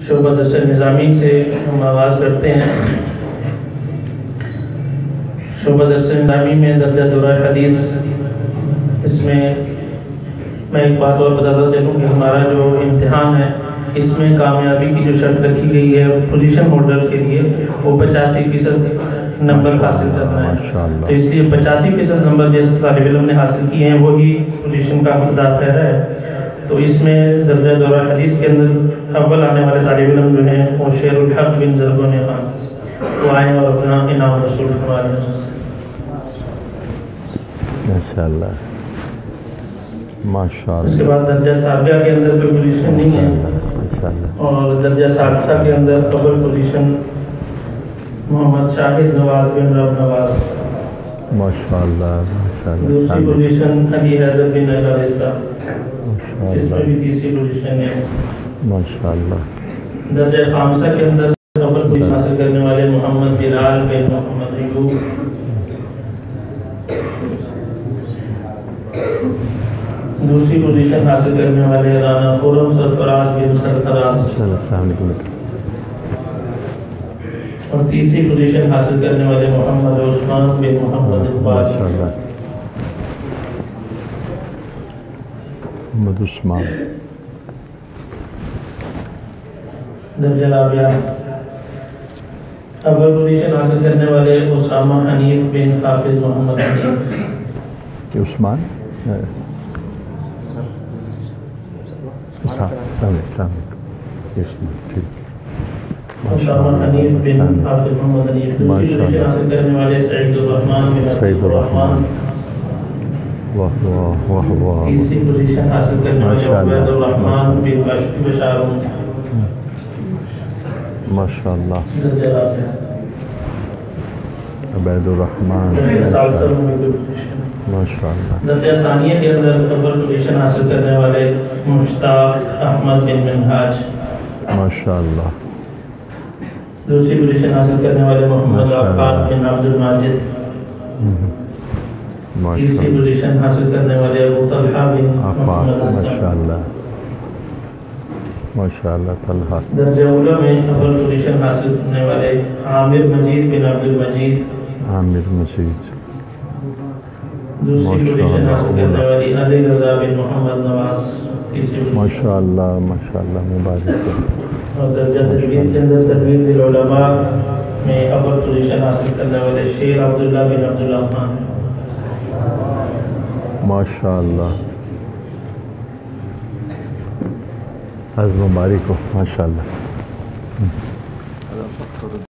شعبہ درس نظامی سے ہم آغاز کرتے ہیں۔ شعبہ درس نظامی میں درجہ دورہ حدیث، اس میں ایک بات اور بتاتا چلوں کہ ہمارا جو امتحان ہے اس میں کامیابی کی جو شرط رکھی گئی ہے پوزیشن ہولڈرز کے لیے وہ 85% نمبر حاصل کرنا ہے۔ تو اس لیے 85% نمبر جس طالب علم نے حاصل کیے ہیں وہی پوزیشن کا حقدار ٹھہرا ہے۔ تو اس میں درجہ دورہ حدیث کے اندر اول آنے والے طالب علم جو ہیں وہ شیر الحق بن زرگون خان، وہ آئیں اور اپنا انعام رسول فرما رہے ہیں۔ ماشاءاللہ ماشاءاللہ۔ اس کے بعد درجہ سابقہ کے اندر کوئی پوزیشن نہیں ہے، اور درجہ سادسہ کے اندر اول پوزیشن محمد شاہد نواز بن رب نواز، ماشاءاللہ ماشاءاللہ۔ دوسری پوزیشن علی حیدر بن علیہ، اس میں بھی تیسری پوزیشن ہے۔ ماشاءاللہ۔ درجہ خامسہ کے اندر اول پوزیشن حاصل کرنے والے محمد بلال بن محمد ایوب، دوسری پوزیشن حاصل کرنے والے رانا خرم سرفراز بن سرفراز، اور تیسری پوزیشن حاصل کرنے والے محمد عثمان بن محمد اقبال۔ محمد عثمان۔ درجہ رابعہ اول پوزیشن حاصل کرنے والے اسامہ حنیف بن حافظ محمد حنیف۔ عثمان اسامہ حنیف بن حافظ محمد حنیف۔ دوسری پوزیشن حاصل کرنے والے سعید الرحمن بن سعید الرحمن۔ واہ واہ واہ واہ۔ تیسری پوزیشن حاصل کرنے والے عبید الرحمن بن بشار۔ ماشاءاللہ۔ درجہ رابعہ عبید الرحمن۔ ماشاءاللہ۔ درجہ ثانیہ کے اندر اول پوزیشن حاصل کرنے والے مشتاق احمد بن منہاج۔ ماشاءاللہ۔ دوسری پوزیشن حاصل کرنے والے محمد عفان بن عبد الماجد۔ تیسری پوزیشن حاصل کرنے والے ابو طلحہ بن محمد اسلم۔ ماشاءاللہ ماشاءاللہ۔ طلحہ۔ درجہ اولی میں اول پوزیشن حاصل کرنے والے عامر مجید بن عبد المجید۔ عامر مجید۔ دوسری پوزیشن حاصل کرنے والی علی رضا بن محمد نواز۔ تیسری پوزیشن۔ ماشاءاللہ ماشاءاللہ، مبارک ہو۔ اور درجہ تجوید کے اندر تجوید العلماء میں اول پوزیشن حاصل کرنے والے شیر عبداللہ بن عبداللہ خان۔ ماشاءاللہ، از مبارک ہو، ماشاءاللہ۔